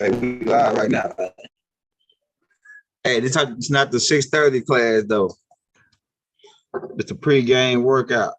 Hey, we live right now. Hey, it's not the 6:30 class though. It's a pregame workout.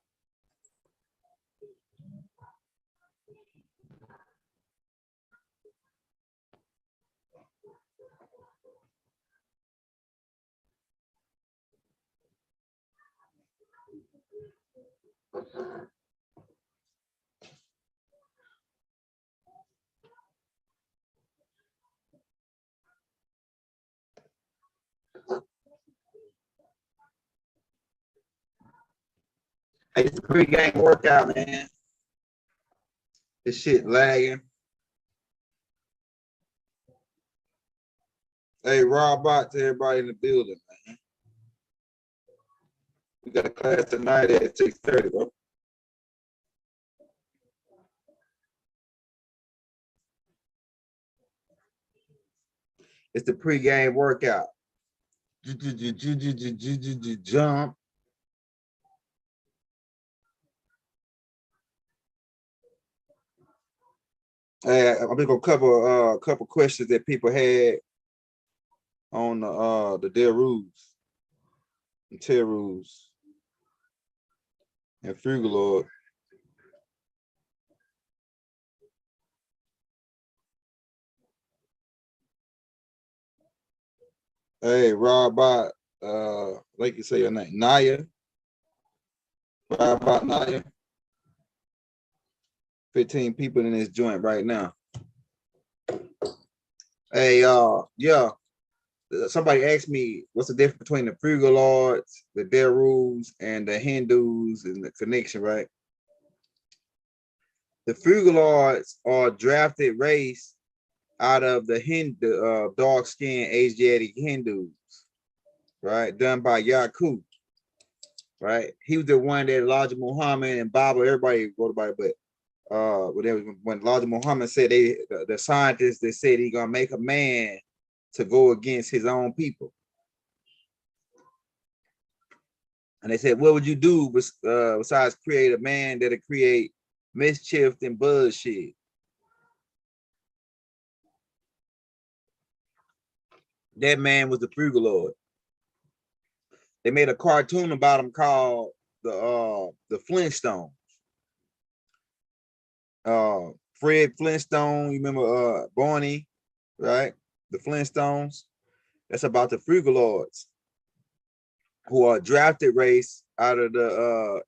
Hey, it's a pregame workout, man. This shit lagging. Hey, Rob Bot to everybody in the building, man. We got a class tonight at 6:30, bro. It's the pregame workout. Jump. Hey, I'm gonna cover a couple questions that people had on the Deros and Teros and Frugalord. Hey, Rob Bot, like you say your name, Naya. Rob Bot Naya. 15 people in this joint right now. Hey, yeah. Somebody asked me what's the difference between the Frugalords, the Derus, and the Hindus and the connection, right? The Frugalords are a drafted race out of the dark-skinned Asiatic Hindus, right? Done by Yakub, right? He was the one that Elijah Muhammad and Bible, everybody wrote about it, but when Elijah Muhammad said the scientists that said he's gonna make a man to go against his own people. And they said, what would you do besides create a man that'll create mischief and bullshit? That man was the Frugalord. They made a cartoon about him called the Flintstones. Fred Flintstone, you remember Barney, right? The Flintstones. That's about the Frugalords, who are a drafted race out of the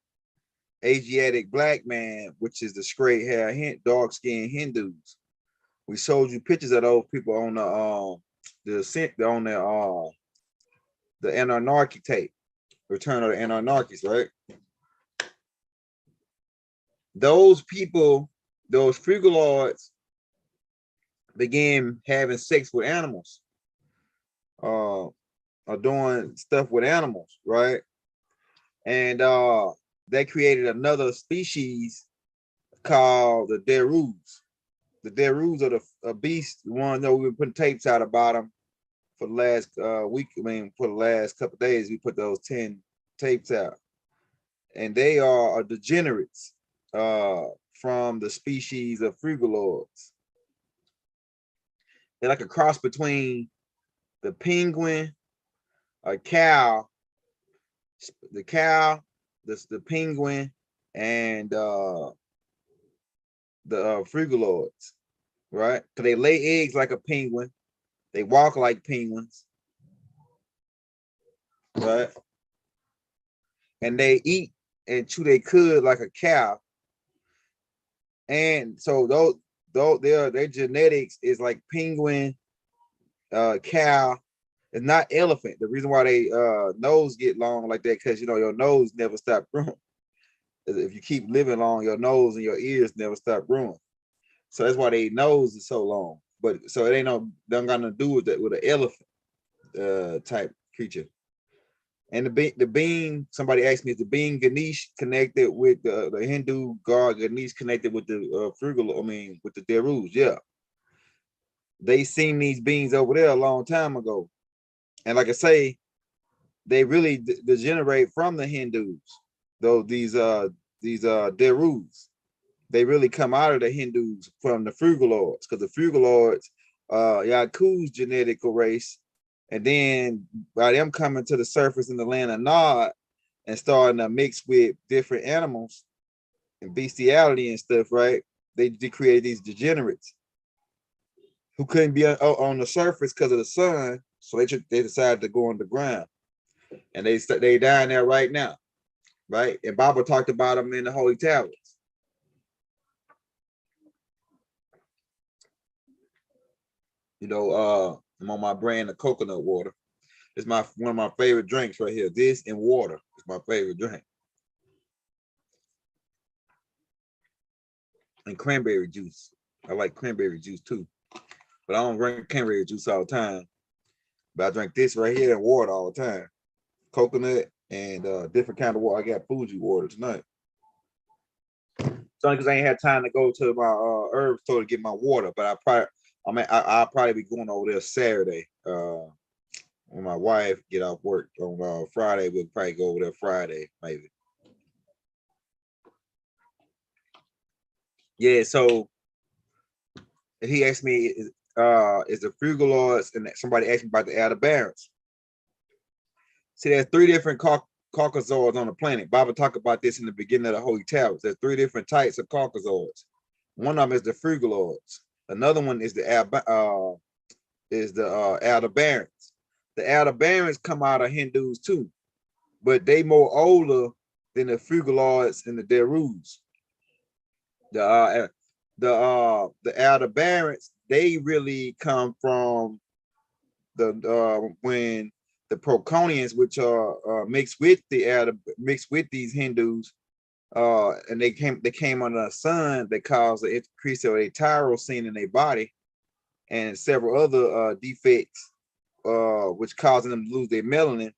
Asiatic black man, which is the straight hair, dark skinned Hindus. We showed you pictures of those people on the Anarchy tape, Return of the Anarchists, right? Those people, those Frugalords, began having sex with animals, or doing stuff with animals, right? And they created another species called the Derus. The Derus are the beasts. The one that we've been putting tapes out about them for the last week. I mean, for the last couple of days, we put those 10 tapes out, and they are degenerates from the species of Frugalords. They're like a cross between the penguin, a cow, the penguin, and the Frugalords, right? Because they lay eggs like a penguin, they walk like penguins, right? And they eat and chew their cud like a cow. And so their genetics is like penguin, cow. It's not elephant. The reason why they nose get long like that, because your nose never stop growing. If you keep living long, your nose and your ears never stop growing. So that's why their nose is so long. But so it ain't don't got nothing to do with that, with an elephant type creature. And the being, somebody asked me, is the being Ganesh connected with the Hindu god Ganesh connected with the with the Derus? Yeah. They seen these beings over there a long time ago. And like I say, they really degenerate from the Hindus. Though these Derus, they really come out of the Hindus from the Frugalords, because the Frugalords Yaku's genetical race, and then by them coming to the surface in the land of Nod and starting to mix with different animals and bestiality and stuff, right? They created these degenerates who couldn't be on the surface because of the sun, so they decided to go underground, and they down there right now, right? And Baba talked about them in the Holy Tablets. You know, I'm on my brand of coconut water. It's one of my favorite drinks right here. This and water is my favorite drink. And cranberry juice. I like cranberry juice too. But I don't drink cranberry juice all the time. But I drink this right here and water all the time. Coconut and different kind of water. I got Fuji water tonight. It's only because I ain't had time to go to my herb store to get my water. But I'll probably be going over there Saturday. When my wife get off work on Friday, we'll probably go over there Friday, maybe. Yeah, so he asked me, is the frugaloids, and somebody asked me about the Aldebarans. See, there's 3 different caucasoids on the planet. Baba talked about this in the beginning of the Holy Tablets. There's 3 different types of caucasoids. One of them is the frugaloids. Another one is the Aldebarans. The Aldebarans come out of Hindus too, but they more older than the frugaloids and the Derus. The Aldebarans, they really come from the when the Proconians, which are mixed with these Hindus, and they came under the sun that caused the increase of a tyrosine in their body and several other defects, which causing them to lose their melanin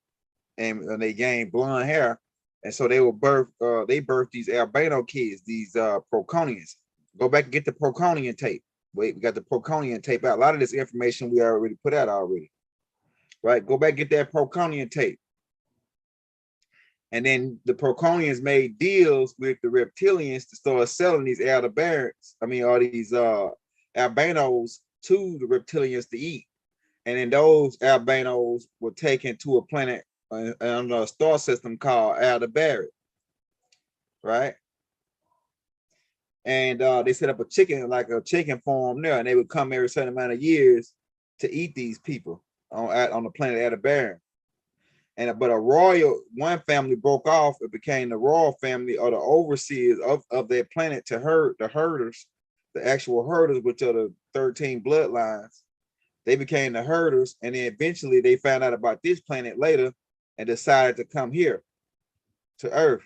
and they gain blonde hair. And so they birthed these albino kids, these Proconians. Go back and get the Proconian tape. Wait, we got the Proconian tape out. A lot of this information we already put out already. Right? Go back and get that Proconian tape. And then the Proconians made deals with the reptilians to start selling these Aldebarans, all these albinos to the reptilians to eat. And then those albinos were taken to a planet on a star system called Aldebaran, right? And they set up a chicken farm there, and they would come every certain amount of years to eat these people on the planet Aldebaran. But one family broke off. It became the royal family, or the overseers of their planet, to herd the herders, the actual herders, which are the 13 bloodlines. They became the herders, and then eventually they found out about this planet later and decided to come here to Earth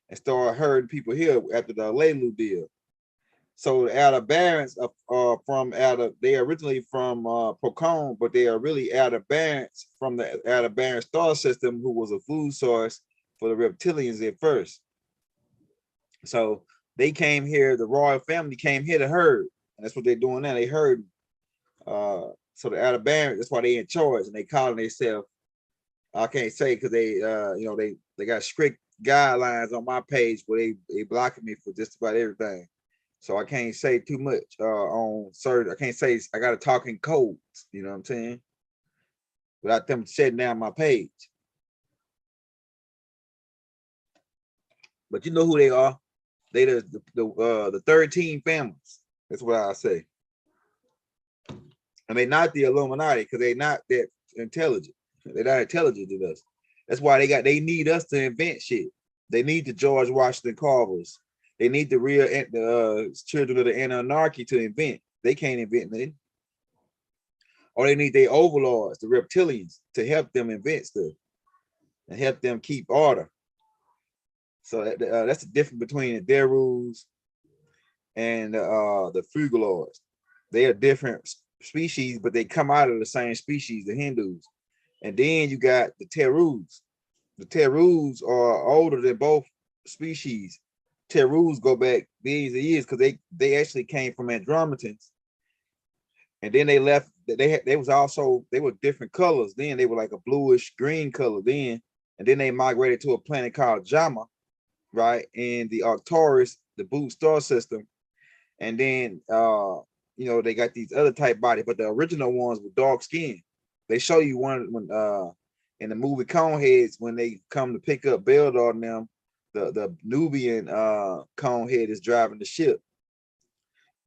and start herding people here after the Alelu deal. So the Aldebarans they are originally from Procon, but they are really Aldebarans from the Aldebaran star system, who was a food source for the reptilians at first. So they came here, the royal family came here to herd, and that's what they're doing now. They herd. So the Aldebarans, that's why they in charge, and they calling themselves, I can't say because they they got strict guidelines on my page where they blocking me for just about everything. So I can't say too much on certain. I can't say, I got to talk in codes, you know what I'm saying? Without them shutting down my page. But you know who they are. They the 13 families. That's what I say. And they're not the Illuminati, because they're not that intelligent. They're not intelligent to us. That's why they need us to invent shit. They need the George Washington Carvers. They need the real children of the anarchy to invent. They can't invent nothing. Or they need their overlords, the reptilians, to help them invent stuff and help them keep order. So that's the difference between the Derus and the frugaloids. They are different species, but they come out of the same species, the Hindus. And then you got the Terus. The Terus are older than both species. Terus go back billions of years because they actually came from Andromedans. And then they left. They were different colors. Then they were like a bluish green color then. And then they migrated to a planet called Jama, right? In the Arcturus, the Boot star system. And then you know, they got these other type bodies, but the original ones with dark skin. They show you one when in the movie Coneheads, when they come to pick up Beldar and them, the Nubian Conehead is driving the ship.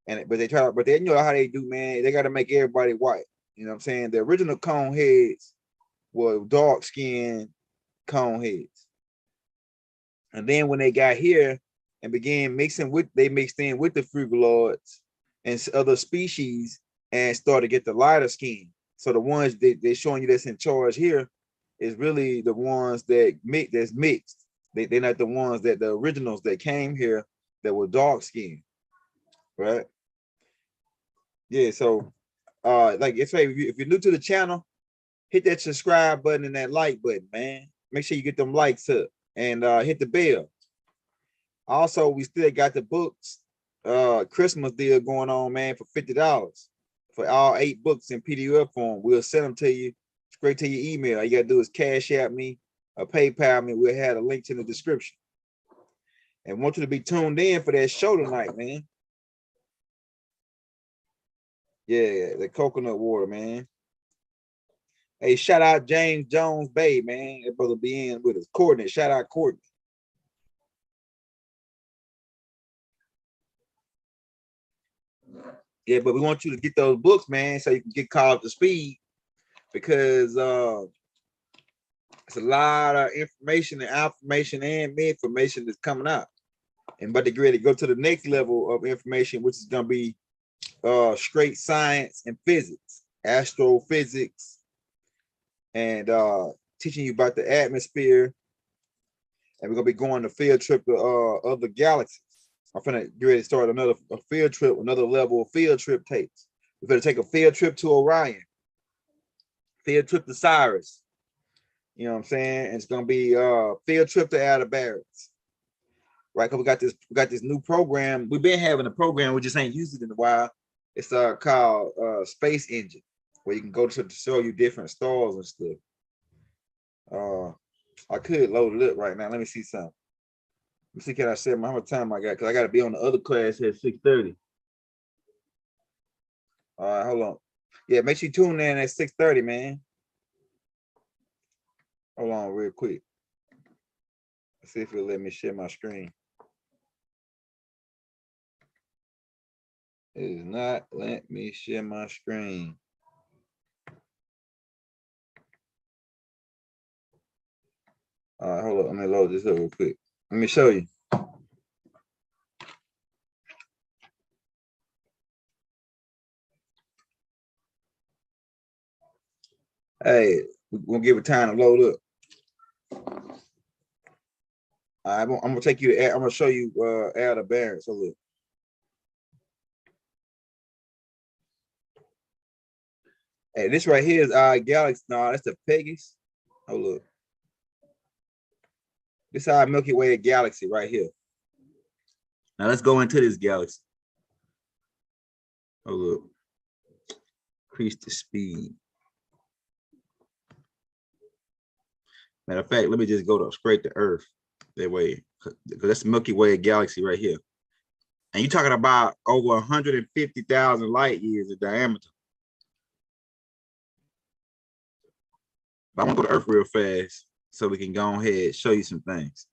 And but they you know how they do, man. They got to make everybody white. You know what I'm saying? The original Coneheads were dark skinned Coneheads. And then when they got here and began mixing with, they mixed in with the Frugaloids and other species and started to get the lighter skin. So the ones they're showing you that's in charge here is really the ones that's mixed. They're not the ones that the originals that came here that were dark skinned, right? Yeah, so like if you're new to the channel, hit that subscribe button and that like button, man. Make sure you get them likes up and hit the bell. Also, we still got the books Christmas deal going on, man, for $50 for all 8 books in PDF form. We'll send them to you straight to your email. All you gotta do is Cash App me or PayPal me. We'll have the links in the description. And want you to be tuned in for that show tonight, man. Yeah, the coconut water, man. Hey, shout out James Jones Bay, man. That brother be in with us. Courtney, shout out Courtney. Yeah, but we want you to get those books, man, so you can get caught up to speed, because it's a lot of information and affirmation and misinformation that's coming out. And but to get ready to go to the next level of information, which is gonna be straight science and physics, astrophysics, and teaching you about the atmosphere. And we're gonna be going to field trip to other galaxies. I'm finna get ready to start another field trip, another level of field trip takes. We're gonna take a field trip to Orion, field trip to Cyrus. You know what I'm saying? And it's gonna be field trip to Aldebaran's. Right? Because we got this new program. We've been having a program, we just ain't used it in a while. It's called Space Engine, where you can go to show you different stars and stuff. I could load it up right now. Let me see something. Let me see, can I set how much time I got? Because I got to be on the other class at 6:30. All right, hold on. Yeah, make sure you tune in at 6:30, man. Hold on real quick. Let's see if it'll let me share my screen. It is not let me share my screen. All right, hold on. Let me load this up real quick. Let me show you. Hey, we're gonna give it time to load up. I'm gonna take you to. I'm gonna show you Aldebaran. So look. Hey, this right here is our galaxy. No, that's the Pegasus. Oh look. This is our Milky Way galaxy right here. Now let's go into this galaxy. Oh look. Increase the speed. Matter of fact, let me just go to straight to Earth. That way, because that's the Milky Way galaxy right here. And you're talking about over 150,000 light years of diameter. But I want to go to Earth real fast so we can go ahead and show you some things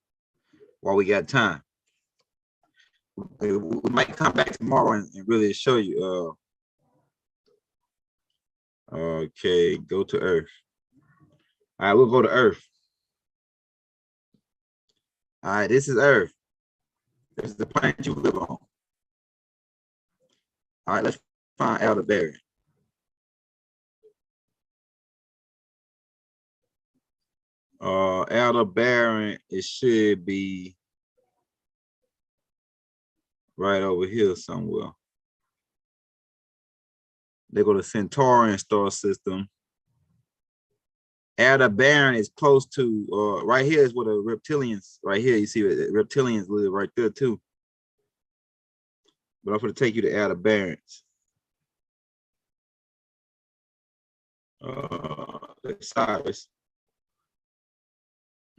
while we got time. We might come back tomorrow and really show you. Okay, go to Earth. All right, we'll go to Earth. All right, this is Earth. This is the planet you live on. All right, let's find Aldebaran. Aldebaran, it should be right over here somewhere. They go to Centaurian star system. Aldebaran is close to right here is where the reptilians, right here. You see the reptilians live right there too. But I'm going to take you to Aldebaran's. Cyrus.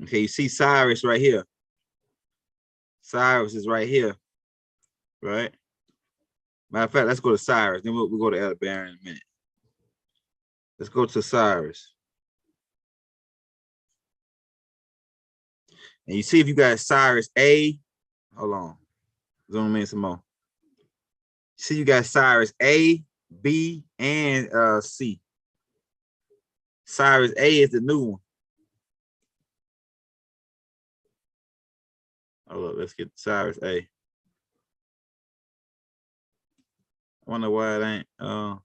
Okay, you see Cyrus right here. Cyrus is right here, right? Matter of fact, let's go to Cyrus. Then we'll go to Alabama in a minute. Let's go to Cyrus. And you see if you got Cyrus A. Hold on. Zoom in some more. See, you got Cyrus A, B, and C. Cyrus A is the new one. Oh, look, let's get Cyrus A. I wonder why it ain't.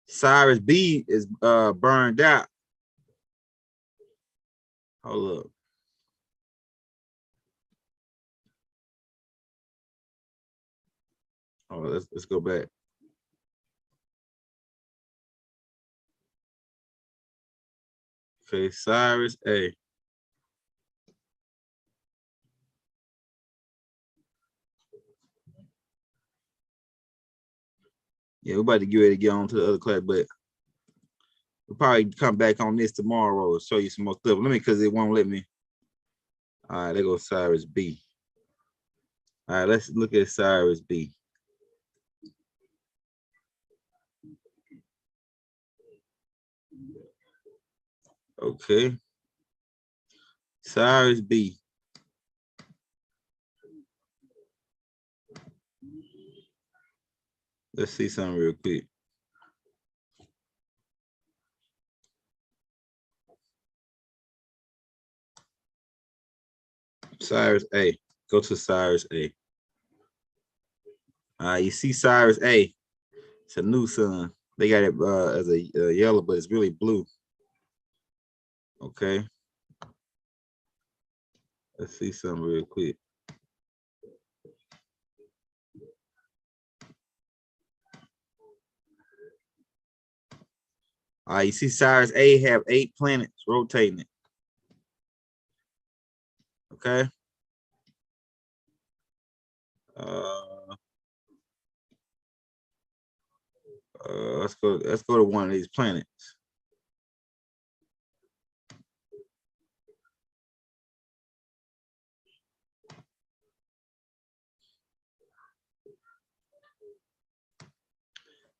Cyrus B is burned out. Hold up. Oh, let's go back. Okay, Cyrus A. Yeah, we're about to get ready to get on to the other class, but we'll probably come back on this tomorrow and show you some more stuff. Let me, because it won't let me. All right, there goes Cyrus B. All right, let's look at Cyrus B. Okay. Cyrus B. Let's see something real quick. Cyrus A. Go to Cyrus A. You see Cyrus A. It's a new sun. They got it as a yellow, but it's really blue. Okay. Let's see something real quick. You see Cyrus A have 8 planets rotating it. Okay. Let's go to one of these planets.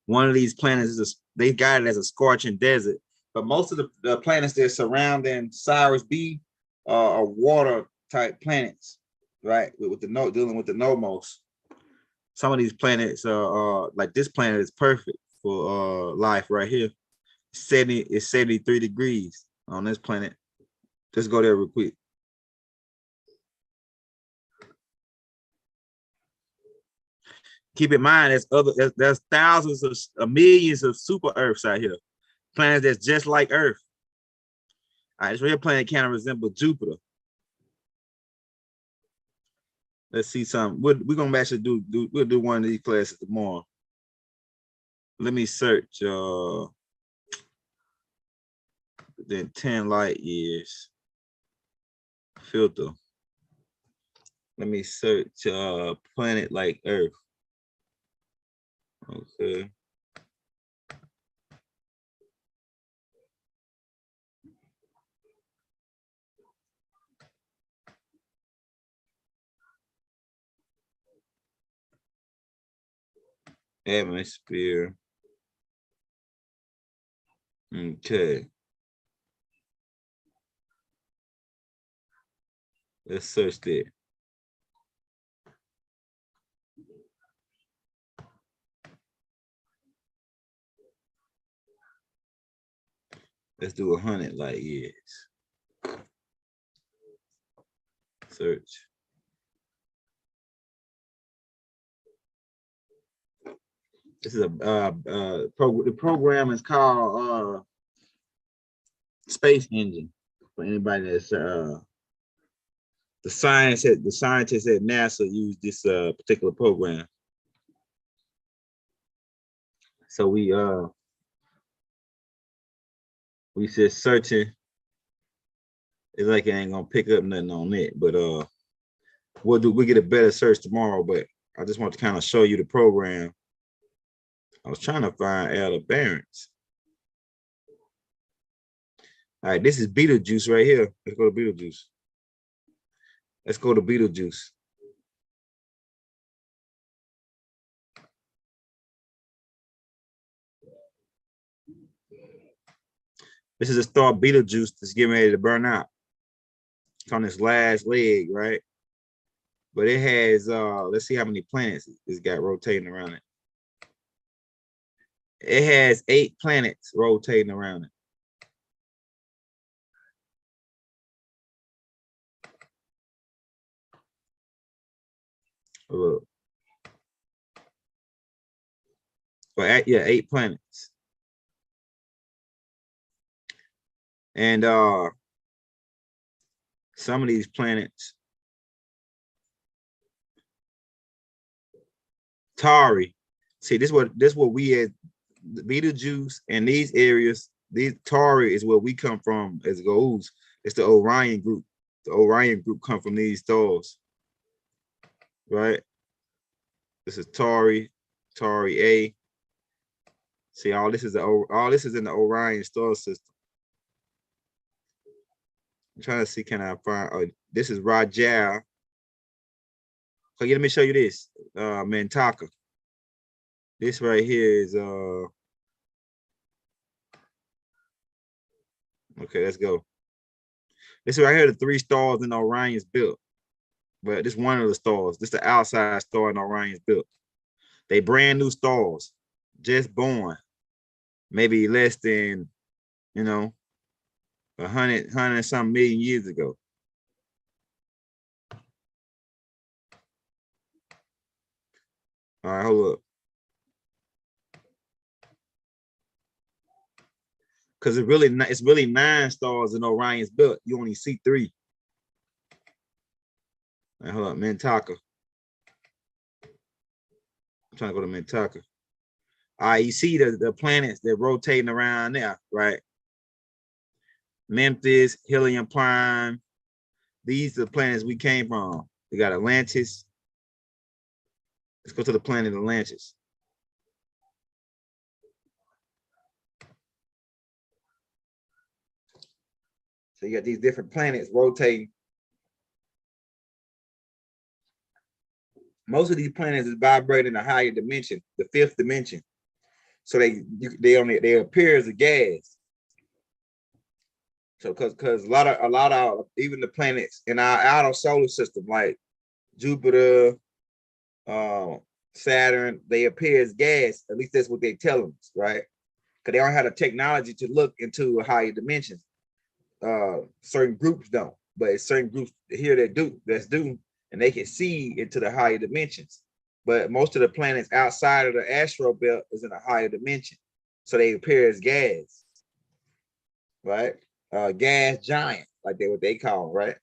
One of these planets is they got it as a scorching desert, but most of the planets that surrounding Cyrus B are water type planets, right? With the dealing with the nomos. Some of these planets are like this planet is perfect for life right here. 73 degrees on this planet. Just go there real quick. Keep in mind, there's thousands of millions of super Earths out here, planets that's just like Earth. All right, this real planet kind of resembles Jupiter. Let's see something. We're gonna actually we'll do one of these classes tomorrow. Let me search. Then 10 light years filter. Let me search planet like Earth. Okay. Atmosphere. Okay. Let's search that. Let's do 100 light years. Search. This is the program is called Space Engine. For anybody that's the scientists at NASA use this particular program. So we said searching. It's like it ain't gonna pick up nothing on it, but we'll get a better search tomorrow. But I just want to kind of show you the program. I was trying to find Alabama's. All right, this is Beetlejuice right here. Let's go to Beetlejuice. Let's go to Beetlejuice. This is a star Betelgeuse that's getting ready to burn out. It's on its last leg, right? But it has, let's see how many planets it's got rotating around it. It has 8 planets rotating around it. Look. But yeah, 8 planets. And some of these planets, Tari. See, this what we as Betelgeuse and these areas, these Tari is where we come from as goes. It's the Orion group. The Orion group come from these stars, right? This is Tari, Tari A. See, all this is in the Orion star system. I'm trying to see, can I find? Oh, this is Rajal. Okay, let me show you this. Mantaka. This right here is okay, let's go. This right here, the 3 stars in Orion's built. But this one of the stars. This the outside star in Orion's built. They brand new stars, just born, maybe less than, 100 some million years ago. All right, hold up. Because it's really 9 stars in Orion's belt. You only see 3. Right, hold up, Mintaka. I'm trying to go to Mintaka. All right, you see the planets that rotating around there, right? Memphis, Helium Prime. These are the planets we came from. We got Atlantis. Let's go to the planet Atlantis. So you got these different planets rotating. Most of these planets is vibrating in a higher dimension, the 5th dimension. So they appear as a gas. So because a lot of even the planets in our outer solar system, like Jupiter, Saturn, they appear as gas. At least that's what they're telling us, right? Because they don't have the technology to look into higher dimensions. Certain groups don't, but it's certain groups here that do, and they can see into the higher dimensions. But most of the planets outside of the astral belt is in a higher dimension, so they appear as gas, right? Gas giant, like what they call, right?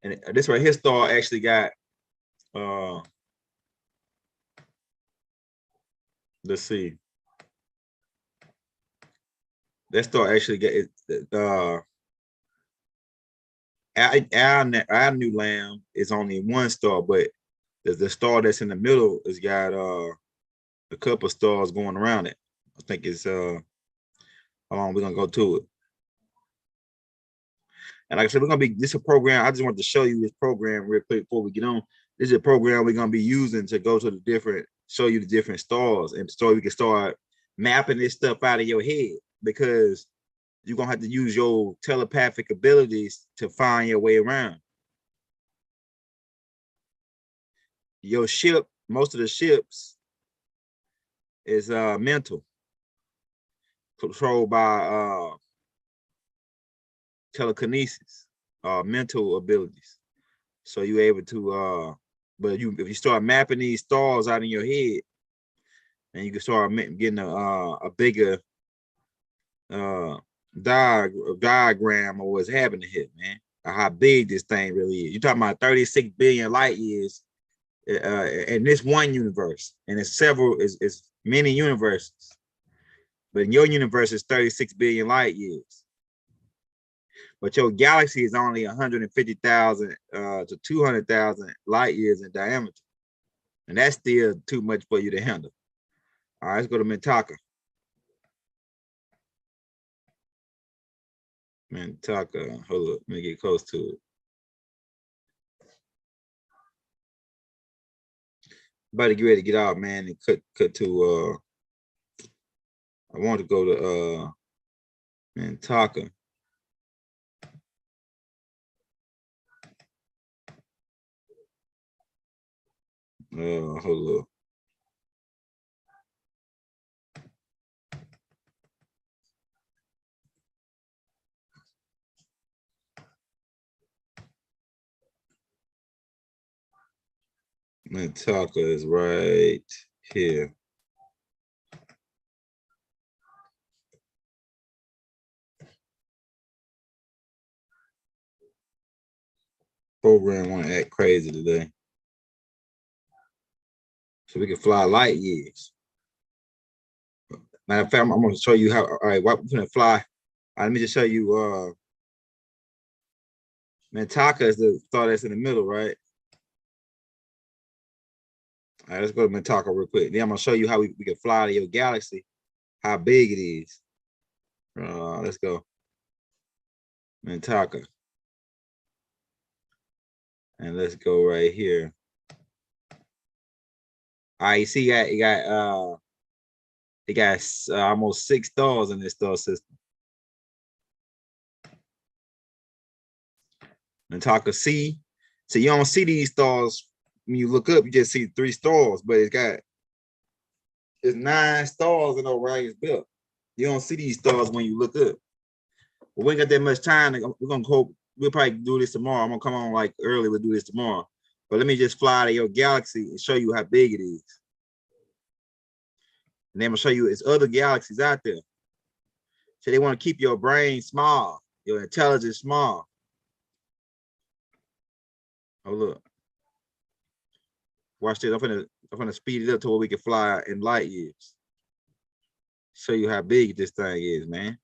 And this right here star actually got let's see. That star actually got our new lamb is only 1 star, but the star that's in the middle has got a couple of stars going around it. I think it's how long we're gonna go to it. And like I said, this is a program. I just wanted to show you this program real quick before we get on. This is a program we're gonna be using to go to show you the different stars, and so we can start mapping this stuff out of your head, because you're gonna have to use your telepathic abilities to find your way around. Your ship, most of the ships is mental, controlled by telekinesis, mental abilities. So you're able to but if you start mapping these stars out in your head, and you can start getting a bigger diagram of what's happening here, man. How big this thing really is. You're talking about 36 billion light years in this one universe, and it's many universes, but in your universe is 36 billion light years. But your galaxy is only 150,000 to 200,000 light years in diameter, and that's still too much for you to handle. All right, let's go to Mintaka. Mintaka, hold up, let me get close to it. About to get ready to get out, man, and cut to I want to go to Mintaka. Hold up. Mintaka is right here. Program want to act crazy today, so we can fly light years. Matter of fact, I'm going to show you how. All right, we're gonna fly. Let me just show you. Mintaka is the star that's in the middle, right? All right, let's go to Mintaka real quick. Then I'm gonna show you how we can fly to your galaxy, how big it is. Let's go. Mintaka. And let's go right here. All right, you see it got almost 6 stars in this star system. Mintaka C. So you don't see these stars when you look up, you just see 3 stars, but it's 9 stars in Orion's belt. You don't see these stars when you look up. But we ain't got that much time. We're gonna go. We'll probably do this tomorrow. I'm gonna come on like early. We'll do this tomorrow. But let me just fly to your galaxy and show you how big it is. And then I'm gonna show you it's other galaxies out there. So they want to keep your brain small, your intelligence small. Oh look, watch this. I'm gonna speed it up to where we can fly in light years. Show you how big this thing is, man.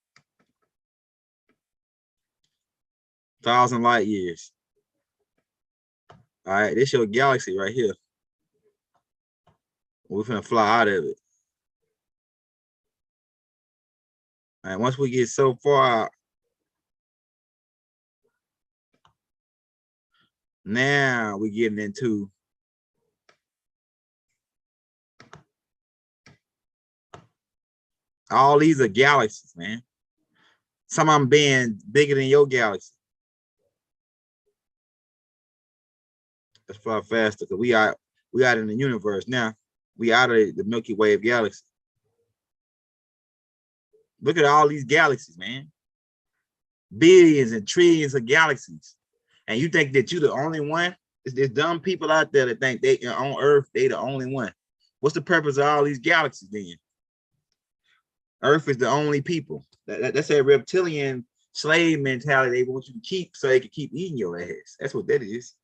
1,000 light years. All right, this your galaxy right here. We're gonna fly out of it. All right, once we get so far out, now we're getting into all these are galaxies, man. Some of them being bigger than your galaxy. Let's fly faster because we out in the universe now. We out of the Milky Way galaxy. Look at all these galaxies, man. Billions and trillions of galaxies. And you think that you're the only one? There's dumb people out there that think they on Earth, they the only one. What's the purpose of all these galaxies then? Earth is the only people. That's a reptilian slave mentality they want you to keep so they can keep eating your ass. That's what that is.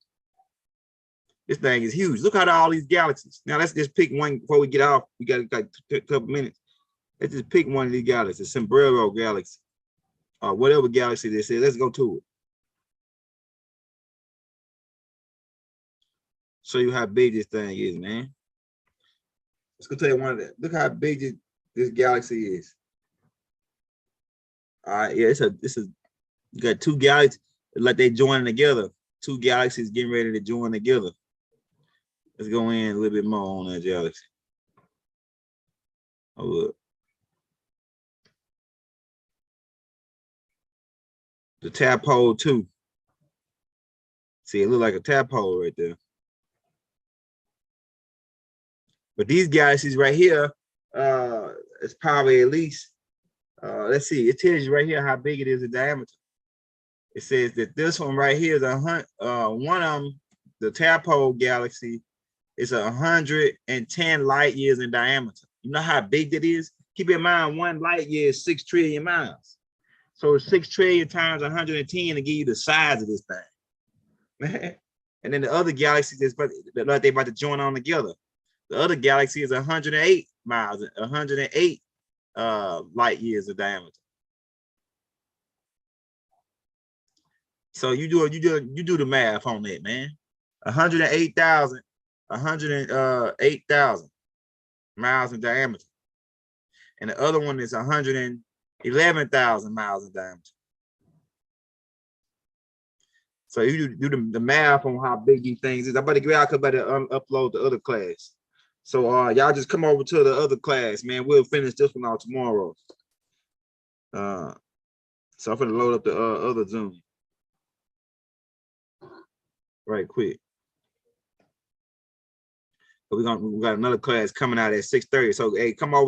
This thing is huge. Look at all these galaxies. Now let's just pick one before we get off. We got like a couple minutes. Let's just pick one of these galaxies, Sombrero Galaxy, or whatever galaxy this is. Let's go to it. Show you how big this thing is, man. Let's go tell you one of that. Look how big this galaxy is. All right, yeah, you got 2 galaxies like they joining together. 2 galaxies getting ready to join together. Let's go in a little bit more on that galaxy. Oh look. The tadpole 2. See, it look like a tadpole right there. But these galaxies right here, it's probably at least, let's see, it tells you right here how big it is in diameter. It says that this one right here is one of them, the tadpole galaxy, is 110 light years in diameter. You know how big that is? Keep in mind, 1 light year is 6 trillion miles. So 6 trillion times 110 to give you the size of this thing. And then the other galaxies is like they about to join on together. The other galaxy is 108 miles, 108 light years of diameter. So you do the math on that, man. 108,000 miles in diameter. And the other one is 111,000 miles in diameter. So you do the math on how big these things is. I'm about to get out because I'm about to upload the other class. So y'all just come over to the other class, man. We'll finish this one out tomorrow. So I'm gonna load up the other Zoom right quick. We got another class coming out at 6:30. So hey, come over.